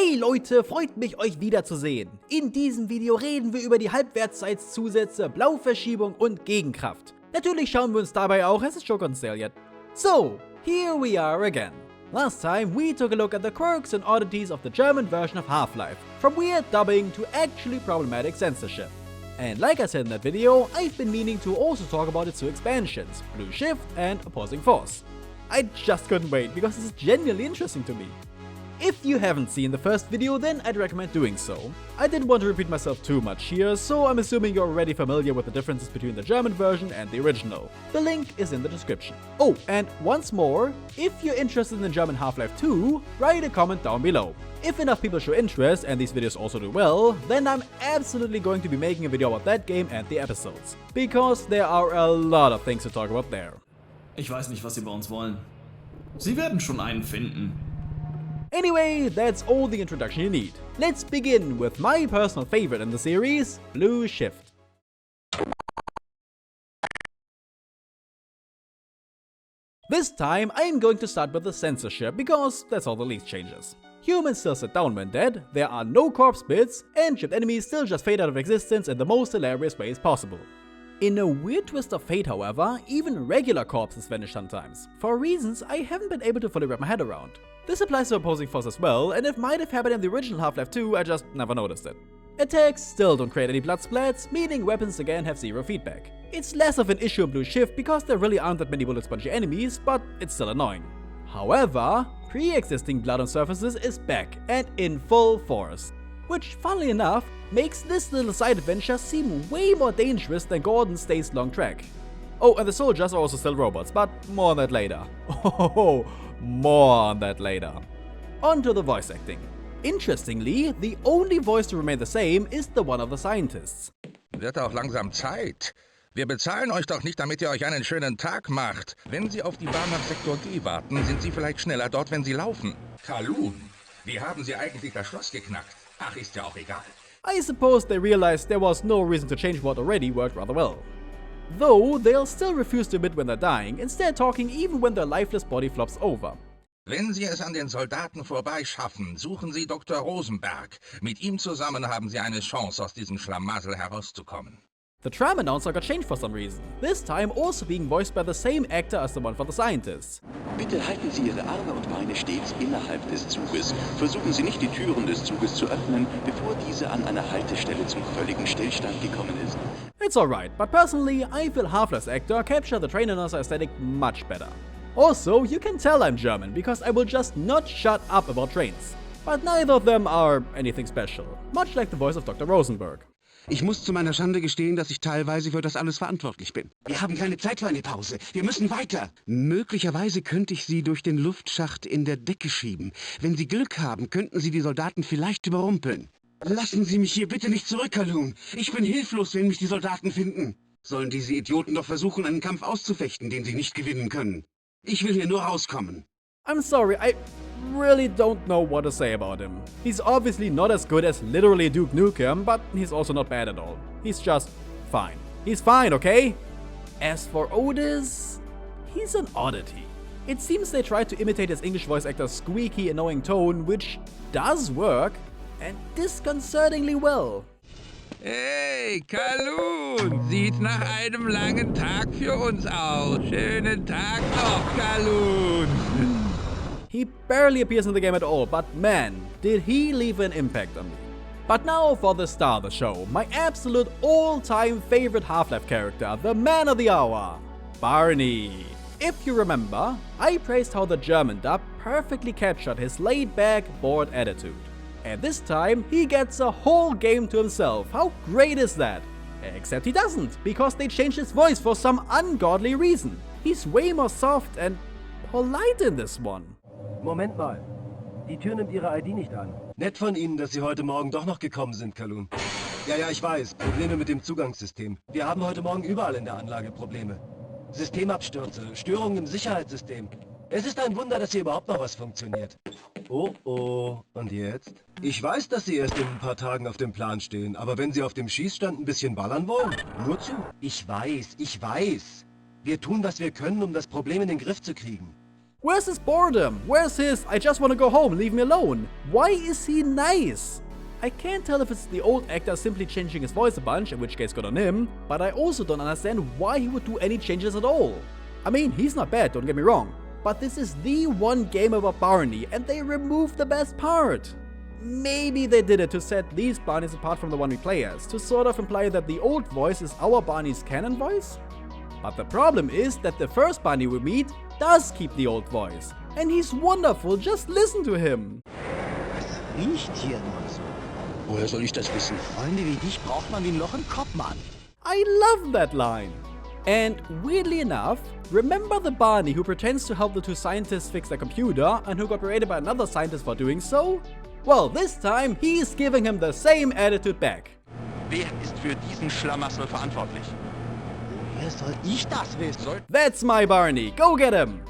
Hey Leute, freut mich euch wiederzusehen. In diesem Video reden wir über die Halbwertszeitszusätze, Blau-Verschiebung und Gegenkraft. Natürlich schauen wir uns dabei auch Has a Joke on Sale yet. So, here we are again. Last time we took a look at the quirks and oddities of the German version of Half-Life, from weird dubbing to actually problematic censorship. And like I said in that video, I've been meaning to also talk about its two expansions, Blue Shift and Opposing Force. I just couldn't wait because this is genuinely interesting to me. If you haven't seen the first video, then I'd recommend doing so. I didn't want to repeat myself too much here, so I'm assuming you're already familiar with the differences between the German version and the original. The link is in the description. Oh, and once more, if you're interested in German Half-Life 2, write a comment down below. If enough people show interest and these videos also do well, then I'm absolutely going to be making a video about that game and the episodes. Because there are a lot of things to talk about there. Ich weiß nicht, was Sie bei uns wollen. Sie werden schon einen finden. Anyway, that's all the introduction you need. Let's begin with my personal favorite in the series, Blue Shift. This time I'm going to start with the censorship because that's all the least changes. Humans still sit down when dead, there are no corpse bits, and chipped enemies still just fade out of existence in the most hilarious ways possible. In a weird twist of fate, however, even regular corpses vanish sometimes, for reasons I haven't been able to fully wrap my head around. This applies to Opposing Force as well, and it might have happened in the original Half-Life 2, I just never noticed it. Attacks still don't create any blood splats, meaning weapons again have zero feedback. It's less of an issue in Blue Shift because there really aren't that many bullet spongy enemies, but it's still annoying. However, pre-existing blood on surfaces is back and in full force, which, funnily enough, makes this little side adventure seem way more dangerous than Gordon Stays' long track. Oh, and the soldiers are also still robots, but more on that later. Oh, more on that later. On to the voice acting. Interestingly, the only voice to remain the same is the one of the scientists. Wird auch langsam Zeit. Wir bezahlen euch doch nicht, damit ihr euch einen schönen Tag macht. Wenn Sie auf die Bahn nach Sektor G warten, sind Sie vielleicht schneller dort, wenn Sie laufen. Kalun, wie haben Sie eigentlich das Schloss geknackt? Ach, ist ja auch egal. I suppose they realized there was no reason to change what already worked rather well. Though, they'll still refuse to admit when they're dying, instead talking even when their lifeless body flops over. Wenn Sie es an den Soldaten vorbeischaffen, suchen Sie Dr. Rosenberg. Mit ihm zusammen haben Sie eine Chance, aus diesem Schlamassel herauszukommen. The tram announcer got changed for some reason, this time also being voiced by the same actor as the one for the scientists. Bitte halten Sie Ihre Arme und Beine stets innerhalb des Zuges. Versuchen Sie nicht, die Türen des Zuges zu öffnen, bevor diese an einer Haltestelle zum völligen Stillstand gekommen ist. It's alright, but personally, I feel Half-Life's actor captured the train announcer aesthetic much better. Also, you can tell I'm German, because I will just not shut up about trains. But neither of them are anything special, much like the voice of Dr. Rosenberg. Ich muss zu meiner Schande gestehen, dass ich teilweise für das alles verantwortlich bin. Wir haben keine Zeit für eine Pause. Wir müssen weiter. Möglicherweise könnte ich Sie durch den Luftschacht in der Decke schieben. Wenn Sie Glück haben, könnten Sie die Soldaten vielleicht überrumpeln. Lassen Sie mich hier bitte nicht zurück, Kalun. Ich bin hilflos, wenn mich die Soldaten finden. Sollen diese Idioten doch versuchen, einen Kampf auszufechten, den sie nicht gewinnen können. Ich will hier nur rauskommen. I'm sorry, I really don't know what to say about him. He's obviously not as good as literally Duke Nukem, but he's also not bad at all. He's just fine. He's fine, okay? As for Otis, he's an oddity. It seems they tried to imitate his English voice actor's squeaky, annoying tone, which does work, and disconcertingly well. Hey, Kalun, sieht nach einem langen Tag für uns aus. Schönen Tag noch, Kalun. He barely appears in the game at all, but man, did he leave an impact on me. But now for the star of the show, my absolute all-time favorite Half-Life character, the man of the hour, Barney. If you remember, I praised how the German dub perfectly captured his laid-back, bored attitude. And this time, he gets a whole game to himself. How great is that? Except he doesn't, because they changed his voice for some ungodly reason. He's way more soft and polite in this one. Moment mal. Die Tür nimmt Ihre ID nicht an. Nett von Ihnen, dass Sie heute Morgen doch noch gekommen sind, Kalun. Ja, ich weiß. Probleme mit dem Zugangssystem. Wir haben heute Morgen überall in der Anlage Probleme. Systemabstürze, Störungen im Sicherheitssystem. Es ist ein Wunder, dass hier überhaupt noch was funktioniert. Oh, und jetzt? Ich weiß, dass Sie erst in ein paar Tagen auf dem Plan stehen, aber wenn Sie auf dem Schießstand ein bisschen ballern wollen, nur zu. Ich weiß. Wir tun, was wir können, um das Problem in den Griff zu kriegen. Where's his boredom? Where's his I just want to go home, leave me alone? Why is he nice? I can't tell if it's the old actor simply changing his voice a bunch, in which case good on him, but I also don't understand why he would do any changes at all. I mean, he's not bad, don't get me wrong, but this is the one game about Barney and they removed the best part. Maybe they did it to set these Barneys apart from the one we play as, to sort of imply that the old voice is our Barney's canon voice? But the problem is that the first Barney we meet does keep the old voice. And he's wonderful, just listen to him. Was riecht hier nur so? Woher soll ich das wissen? Freunde wie dich braucht man wie ein Loch im Kopf, Mann. I love that line. And weirdly enough, remember the Barney who pretends to help the two scientists fix their computer and who got berated by another scientist for doing so? Well, this time he's giving him the same attitude back. Wer ist für diesen Schlamassel verantwortlich? Woher soll ich das wissen? That's my Barney, go get him!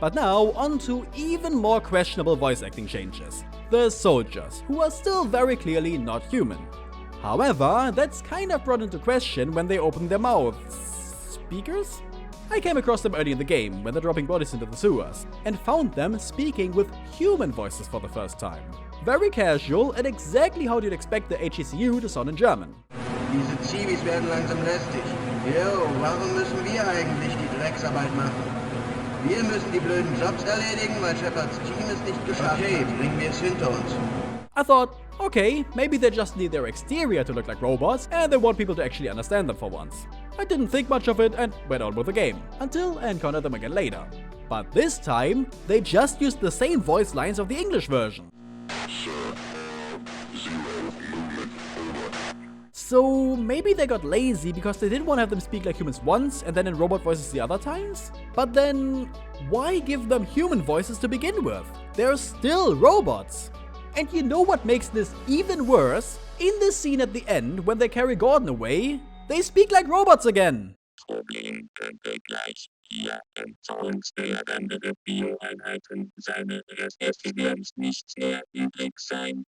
But now, on to even more questionable voice acting changes. The soldiers, who are still very clearly not human. However, that's kind of brought into question when they open their mouths. Speakers? I came across them early in the game, when they're dropping bodies into the sewers, and found them speaking with human voices for the first time. Very casual and exactly how you'd expect the HECU to sound in German. Diese Zivis werden langsam lästig. Jo, warum müssen wir eigentlich die Drecksarbeit machen? Wir müssen die blöden Jobs erledigen, weil Shepards Team es nicht geschafft hat. Bringen wir es hinter uns. I thought, okay, maybe they just need their exterior to look like robots and they want people to actually understand them for once. I didn't think much of it and went on with the game, until I encountered them again later. But this time, they just used the same voice lines of the English version. So maybe they got lazy because they didn't want to have them speak like humans once and then in robot voices the other times? But then, why give them human voices to begin with? They're still robots. And you know what makes this even worse? In this scene at the end, when they carry Gordon away, they speak like robots again. Problem könnte gleich hier im Zahlungsbeerende der Bioeinheiten seine Resteffizienz nicht mehr übrig sein.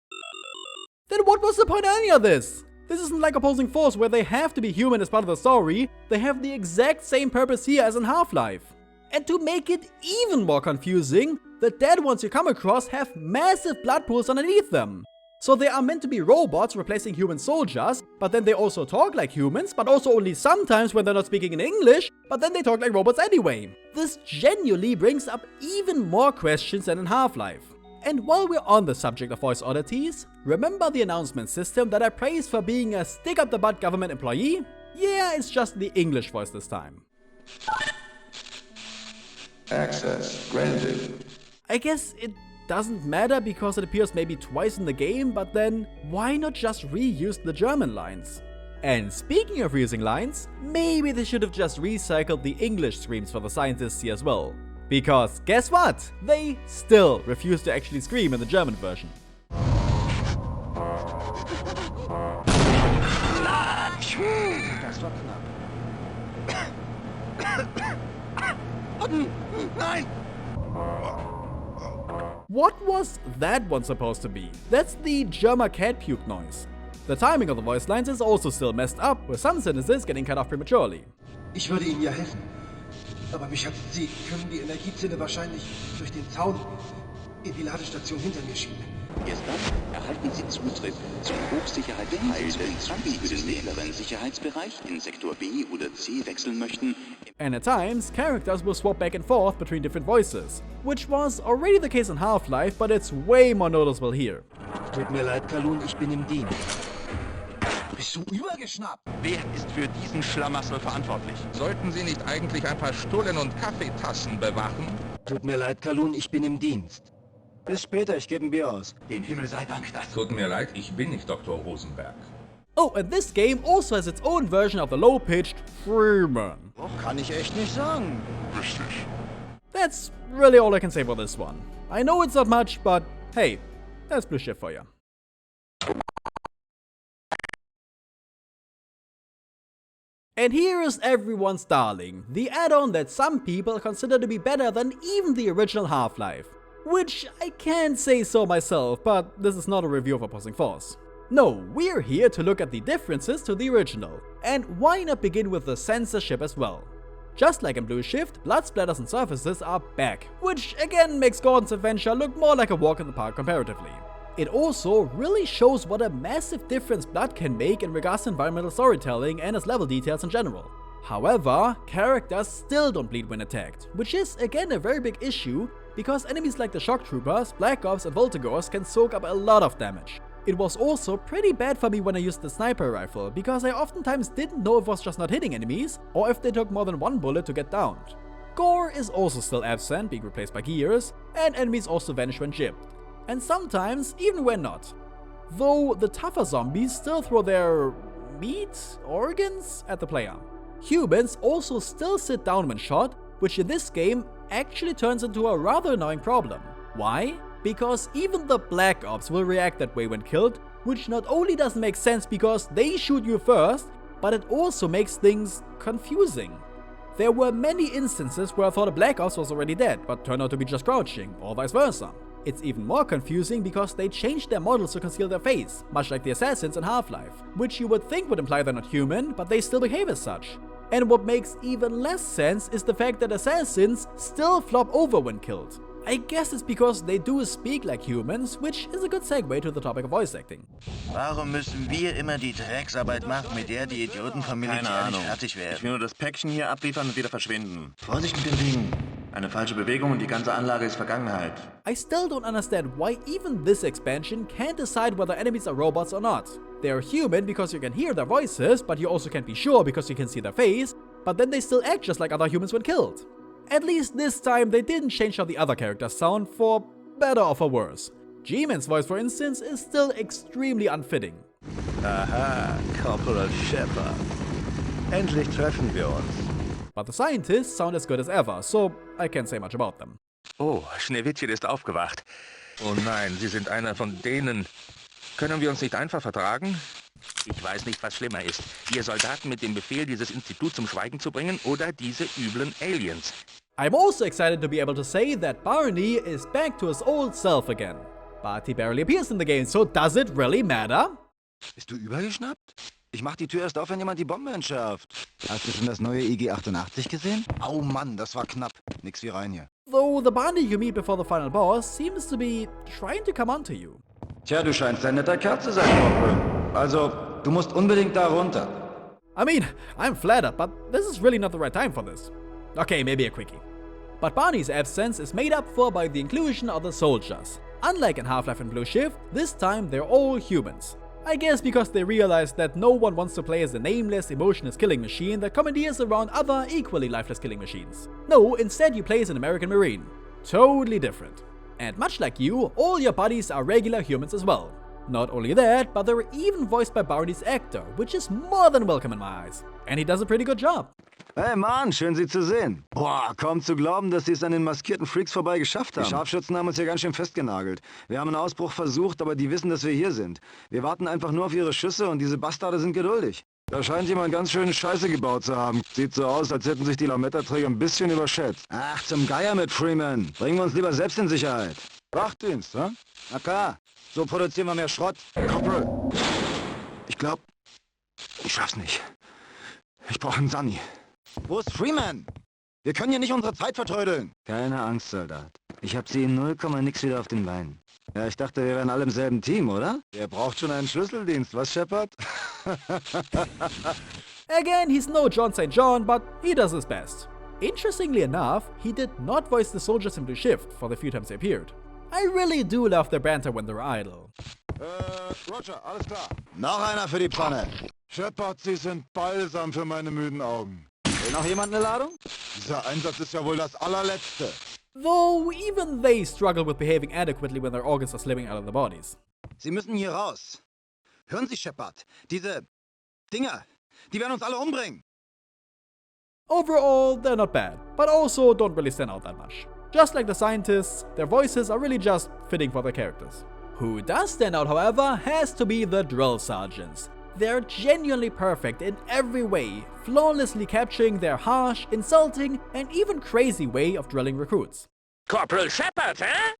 Then what was the point of any of this? This isn't like Opposing Force where they have to be human as part of the story, they have the exact same purpose here as in Half-Life. And to make it even more confusing, the dead ones you come across have massive blood pools underneath them. So they are meant to be robots replacing human soldiers, but then they also talk like humans, but also only sometimes when they're not speaking in English, but then they talk like robots anyway. This genuinely brings up even more questions than in Half-Life. And while we're on the subject of voice oddities, remember the announcement system that I praised for being a stick-up-the-butt government employee? Yeah, it's just the English voice this time. Access granted. I guess it doesn't matter because it appears maybe twice in the game, but then why not just reuse the German lines? And speaking of reusing lines, maybe they should have just recycled the English screams for the scientists here as well. Because guess what? They still refuse to actually scream in the German version. Das war knapp. Nein! What was that one supposed to be? That's the German cat puke noise. The timing of the voice lines is also still messed up, with some sentences getting cut off prematurely. Ich würde Ihnen ja helfen. Aber mich hat... Sie können die Energiezelle wahrscheinlich durch den Zaun in die Ladestation hinter mir schieben. Erst dann erhalten Sie Zutritt zum Hochsicherheitsteil, wenn Sie für den mittleren Sicherheitsbereich in Sektor B oder C wechseln möchten. And at times, characters will swap back and forth between different voices, which was already the case in Half-Life, but it's way more noticeable here. Tut mir leid, Kalun, ich bin im Dienst. Bist du übergeschnappt? Wer ist für diesen Schlamassel verantwortlich? Sollten Sie nicht eigentlich ein paar Stullen und Kaffeetassen bewachen? Tut mir leid, Kalun, ich bin im Dienst. Bis später, ich gebe ein Bier aus. Den Himmel sei Dank, das... Tut mir leid, ich bin nicht Dr. Rosenberg. Oh, and this game also has its own version of the low-pitched Freeman. Kann ich echt nicht sagen. That's really all I can say about this one. I know it's not much, but hey, that's blue shit for you. And here is everyone's darling, the add-on that some people consider to be better than even the original Half-Life. Which I can't say so myself, but this is not a review of Opposing Force. No, we're here to look at the differences to the original, and why not begin with the censorship as well. Just like in Blue Shift, blood splatters and surfaces are back, which again makes Gordon's adventure look more like a walk in the park comparatively. It also really shows what a massive difference blood can make in regards to environmental storytelling and its level details in general. However, characters still don't bleed when attacked, which is again a very big issue because enemies like the Shock Troopers, Black Ops and Voltigors can soak up a lot of damage. It was also pretty bad for me when I used the sniper rifle, because I oftentimes didn't know if it was just not hitting enemies, or if they took more than one bullet to get downed. Gore is also still absent, being replaced by gears, and enemies also vanish when gypped. And sometimes even when not. Though the tougher zombies still throw their meat, organs at the player. Humans also still sit down when shot, which in this game actually turns into a rather annoying problem. Why? Because even the Black Ops will react that way when killed, which not only doesn't make sense because they shoot you first, but it also makes things confusing. There were many instances where I thought a Black Ops was already dead, but turned out to be just crouching, or vice versa. It's even more confusing because they changed their models to conceal their face, much like the assassins in Half-Life, which you would think would imply they're not human, but they still behave as such. And what makes even less sense is the fact that assassins still flop over when killed. I guess it's because they do speak like humans, which is a good segue to the topic of voice acting. Warum müssen wir immer die Drecksarbeit machen, mit der die Idioten vom Militär nicht fertig werden? Ich will nur das Päckchen hier abliefern und wieder verschwinden. Vorsicht mit den Dingen. Eine falsche Bewegung und die ganze Anlage ist Vergangenheit. I still don't understand why even this expansion can't decide whether enemies are robots or not. They are human because you can hear their voices, but you also can't be sure because you can see their face, but then they still act just like other humans when killed. At least this time they didn't change how the other characters sound, for better or for worse. G-Man's voice, for instance, is still extremely unfitting. Aha, Corporal Shepard. Endlich treffen wir uns. But the scientists sound as good as ever, so I can't say much about them. Oh, Schneewittchen ist aufgewacht. Oh nein, Sie sind einer von denen. Können wir uns nicht einfach vertragen? Ich weiß nicht, was schlimmer ist. Ihr Soldaten mit dem Befehl, dieses Institut zum Schweigen zu bringen, oder diese üblen Aliens. I'm also excited to be able to say that Barney is back to his old self again. But he barely appears in the game, so does it really matter? Bist du übergeschnappt? Ich mach die Tür erst auf, wenn jemand die Bombe entschärft. Hast du schon das neue IG-88 gesehen? Au Mann, das war knapp. Nix wie rein hier. Though the Barney you meet before the final boss seems to be trying to come onto you. Tja, du scheinst ein netter Kerl zu sein, Corporal. Also, du musst unbedingt da runter. I mean, I'm flattered, but this is really not the right time for this. Okay, maybe a quickie. But Barney's absence is made up for by the inclusion of the soldiers. Unlike in Half-Life and Blue Shift, this time they're all humans. I guess because they realized that no one wants to play as a nameless, emotionless killing machine that commandeers around other equally lifeless killing machines. No, instead you play as an American Marine. Totally different. And much like you, all your buddies are regular humans as well. Not only that, but they're even voiced by Barney's actor, which is more than welcome in my eyes. And he does a pretty good job. Hey Mann, schön Sie zu sehen. Boah, kaum zu glauben, dass Sie es an den maskierten Freaks vorbei geschafft haben. Die Scharfschützen haben uns hier ganz schön festgenagelt. Wir haben einen Ausbruch versucht, aber die wissen, dass wir hier sind. Wir warten einfach nur auf ihre Schüsse und diese Bastarde sind geduldig. Da scheint jemand ganz schöne Scheiße gebaut zu haben. Sieht so aus, als hätten sich die Lametta-Träger ein bisschen überschätzt. Ach, zum Geier mit Freeman. Bringen wir uns lieber selbst in Sicherheit. Wachdienst, hä? Na klar, so produzieren wir mehr Schrott. Corporal, ich glaub, ich schaff's nicht. Ich brauche einen Sunny. Wo ist Freeman? Wir können hier nicht unsere Zeit vertrödeln. Keine Angst, Soldat. Ich hab sie in 0, nix wieder auf den Beinen. Ja, ich dachte, wir wären alle im selben Team, oder? Wer braucht schon einen Schlüsseldienst, was, Shepard? Again, he's no John St. John, but he does his best. Interestingly enough, he did not voice the soldiers in Blue Shift for the few times they appeared. I really do love their banter when they're idle. Roger, alles klar. Noch einer für die Pfanne. Shepard, Sie sind balsam für meine müden Augen. Will noch jemand eine Ladung? Dieser Einsatz ist ja wohl das allerletzte. Though even they struggle with behaving adequately when their organs are slipping out of their bodies. Sie müssen hier raus. Hören Sie, Shepard, diese Dinger, die werden uns alle umbringen. Overall, they're not bad, but also don't really stand out that much. Just like the scientists, their voices are really just fitting for their characters. Who does stand out, however, has to be the drill sergeants. They're genuinely perfect in every way, flawlessly capturing their harsh, insulting, and even crazy way of drilling recruits. Corporal Shepard, hä?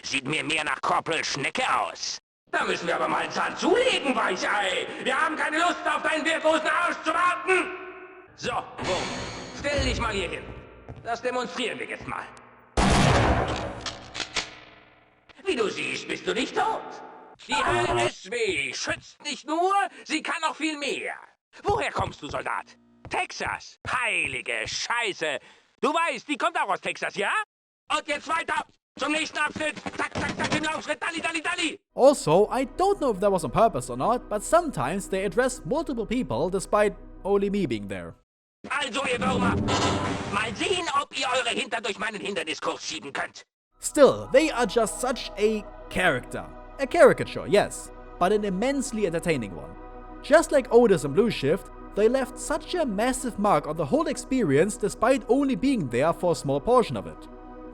Sieht mir mehr nach Corporal Schnecke aus. Da müssen wir aber mal einen Zahn zulegen, Weichei. Wir haben keine Lust, auf deinen wirklosen Arsch zu warten. So, Bumm. Stell dich mal hier hin. Das demonstrieren wir jetzt mal. Wie du siehst, bist du nicht tot. Die HSW schützt nicht nur, sie kann noch viel mehr. Woher kommst du, Soldat? Texas. Heilige Scheiße. Du weißt, die kommt auch aus Texas, ja? Und jetzt weiter zum nächsten Abschnitt. Zack, zack, zack, im Laufschritt. Dalli, dalli, dalli. Also, I don't know if that was on purpose or not, but sometimes they address multiple people despite only me being there. Also, ihr Würmer, mal sehen, ob ihr eure Hintern durch meinen Hinderniskurs schieben könnt. Still, they are just such a character. A caricature, yes, but an immensely entertaining one. Just like Otis and Blue Shift, they left such a massive mark on the whole experience despite only being there for a small portion of it.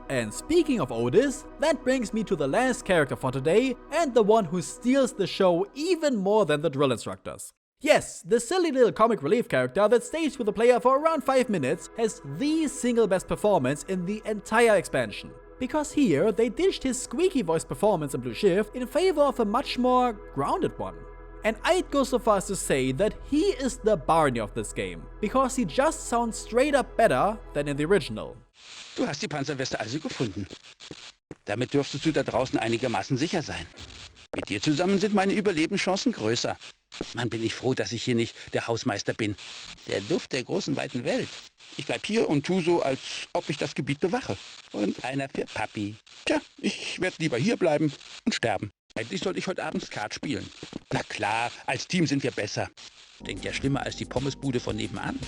And speaking of Otis, that brings me to the last character for today, and the one who steals the show even more than the drill instructors. Yes, the silly little comic relief character that stays with the player for around 5 minutes has the single best performance in the entire expansion. Because here, they ditched his squeaky voice performance in Blue Shift in favor of a much more grounded one. And I'd go so far as to say that he is the Barney of this game, because he just sounds straight up better than in the original. Du hast die Panzerweste also gefunden. Damit dürftest du da draußen einigermaßen sicher sein. Mit dir zusammen sind meine Überlebenschancen größer. Mann, bin ich froh, dass ich hier nicht der Hausmeister bin. Der Duft der großen, weiten Welt. Ich bleib hier und tu so, als ob ich das Gebiet bewache. Und einer für Papi. Tja, ich werde lieber hier bleiben und sterben. Eigentlich sollte ich heute Abend Skat spielen. Na klar, als Team sind wir besser. Denkt ja schlimmer als die Pommesbude von nebenan.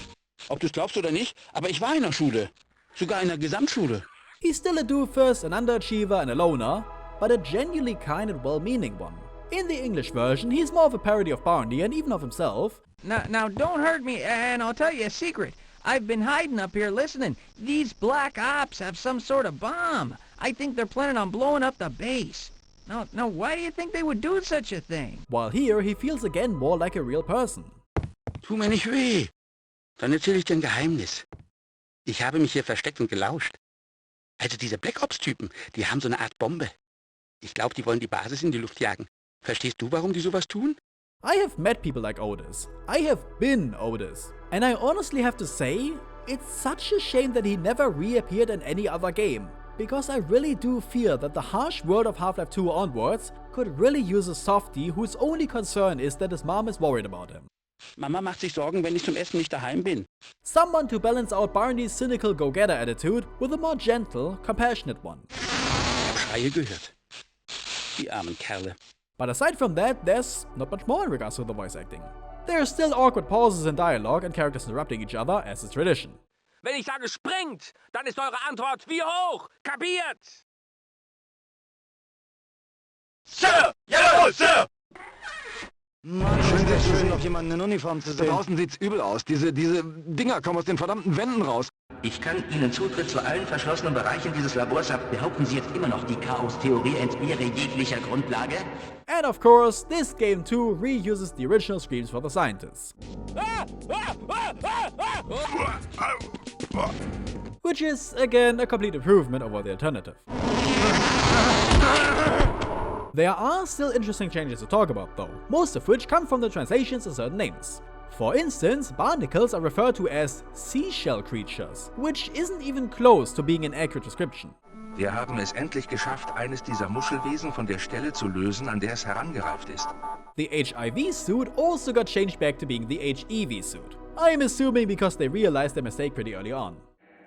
Ob du es glaubst oder nicht, aber ich war in der Schule. Sogar in der Gesamtschule. He's still a doofus, an underachiever and a loner, but a genuinely kind and well-meaning one. In the English version, he's more of a parody of Barney and even of himself. Now don't hurt me, and I'll tell you a secret. I've been hiding up here listening. These black ops have some sort of bomb. I think they're planning on blowing up the base. Now why do you think they would do such a thing? While here, he feels again more like a real person. Tu mir nicht weh. Dann erzähle ich dir ein Geheimnis. Ich habe mich hier versteckt und gelauscht. Also diese Black Ops-Typen, die haben so eine Art Bombe. Ich glaube, die wollen die Basis in die Luft jagen. Verstehst du, warum die sowas tun? I have met people like Otis. I have been Otis. And I honestly have to say, it's such a shame that he never reappeared in any other game. Because I really do fear that the harsh world of Half-Life 2 onwards could really use a softie whose only concern is that his mom is worried about him. Mama macht sich Sorgen, wenn ich zum Essen nicht daheim bin. Someone to balance out Barney's cynical go-getter attitude with a more gentle, compassionate one. Ich hab Schreie gehört. Die armen Kerle. But aside from that, there's not much more in regards to the voice acting. There are still awkward pauses in dialogue and characters interrupting each other, as is tradition. Wenn ich sage springt, dann ist eure Antwort wie hoch. Kapiert? Sir! Jawohl, Sir! Mann, schön jetzt noch jemanden in Uniform zu sehen. Draußen sieht's übel aus. Diese Dinger kommen aus den verdammten Wänden raus. Ich kann Ihnen Zutritt zu allen verschlossenen Bereichen dieses Labors ab. Behaupten Sie jetzt immer noch, die Chaos-Theorie entbehre jeglicher Grundlage? And of course, this game too reuses the original screams for the scientists. Which is, again, a complete improvement over the alternative. There are still interesting changes to talk about though, most of which come from the translations of certain names. For instance, barnacles are referred to as seashell creatures, which isn't even close to being an accurate description. Wir haben es endlich geschafft, eines dieser Muschelwesen von der Stelle zu lösen, an der es herangereift ist. The HIV suit also got changed back to being the HEV suit. I'm assuming because they realized their mistake pretty early on.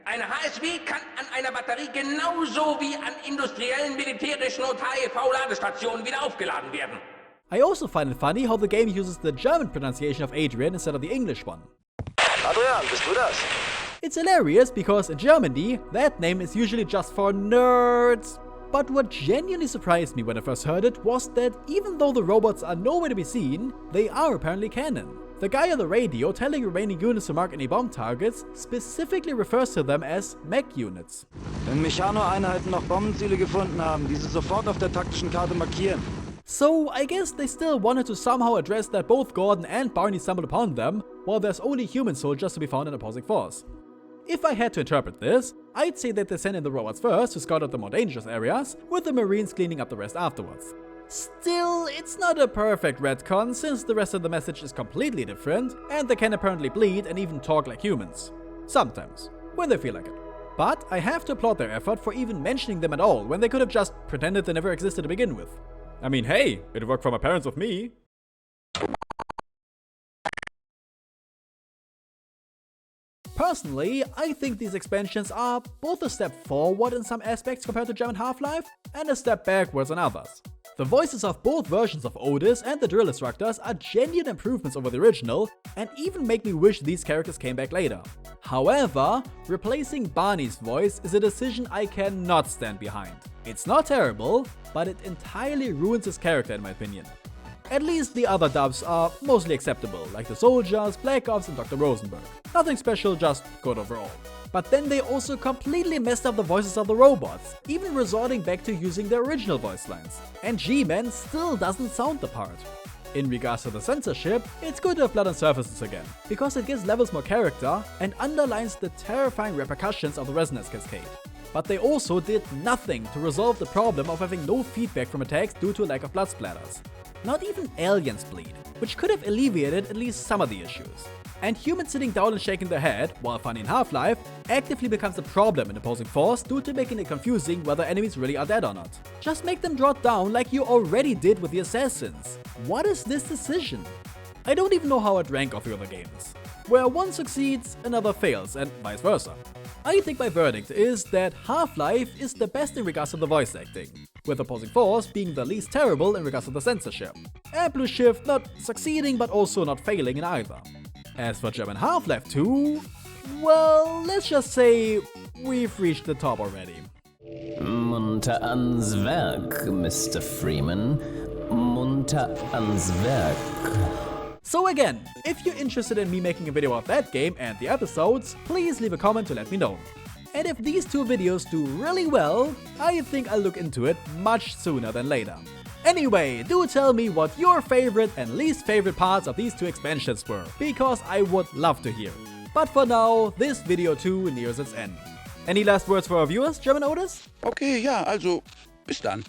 Eine HSW kann an einer Batterie genauso wie an industriellen, militärischen und HIV-Ladestationen wieder aufgeladen werden. I also find it funny how the game uses the German pronunciation of Adrian instead of the English one. Adrian, bist du das? It's hilarious because in Germany, that name is usually just for nerds. But what genuinely surprised me when I first heard it was that even though the robots are nowhere to be seen, they are apparently canon. The guy on the radio telling remaining units to mark any bomb targets specifically refers to them as mech units. Wenn Mechano-Einheiten noch Bombenziele gefunden haben, diese sofort auf der taktischen Karte markieren. So I guess they still wanted to somehow address that both Gordon and Barney stumbled upon them, while there's only human soldiers to be found in opposing force. If I had to interpret this, I'd say that they sent in the robots first to scout out the more dangerous areas, with the Marines cleaning up the rest afterwards. Still, it's not a perfect retcon since the rest of the message is completely different, and they can apparently bleed and even talk like humans. Sometimes, when they feel like it. But I have to applaud their effort for even mentioning them at all when they could have just pretended they never existed to begin with. I mean, hey, it worked for my parents with me. Personally, I think these expansions are both a step forward in some aspects compared to German Half-Life, and a step backwards in others. The voices of both versions of Otis and the drill instructors are genuine improvements over the original, and even make me wish these characters came back later. However, replacing Barney's voice is a decision I cannot stand behind. It's not terrible, but it entirely ruins his character in my opinion. At least the other dubs are mostly acceptable, like the Soldiers, Black Ops and Dr. Rosenberg. Nothing special, just good overall. But then they also completely messed up the voices of the robots, even resorting back to using their original voice lines. And G-Man still doesn't sound the part. In regards to the censorship, it's good to have blood on surfaces again, because it gives levels more character and underlines the terrifying repercussions of the resonance cascade. But they also did nothing to resolve the problem of having no feedback from attacks due to a lack of blood splatters. Not even aliens bleed, which could have alleviated at least some of the issues. And humans sitting down and shaking their head, while fun in Half-Life, actively becomes a problem in Opposing Force due to making it confusing whether enemies really are dead or not. Just make them drop down like you already did with the Assassins. What is this decision? I don't even know how I'd rank off the other games, where one succeeds, another fails, and vice versa. I think my verdict is that Half-Life is the best in regards to the voice acting, with Opposing Force being the least terrible in regards to the censorship, and Blue Shift not succeeding but also not failing in either. As for German Half-Life 2, well, let's just say we've reached the top already. Munter ans Werk, Mr. Freeman. Munter ans Werk. So again, if you're interested in me making a video of that game and the episodes, please leave a comment to let me know. And if these two videos do really well, I think I'll look into it much sooner than later. Anyway, do tell me what your favorite and least favorite parts of these two expansions were, because I would love to hear. But for now, this video too nears its end. Any last words for our viewers, German Otis? Okay, ja, also, bis dann.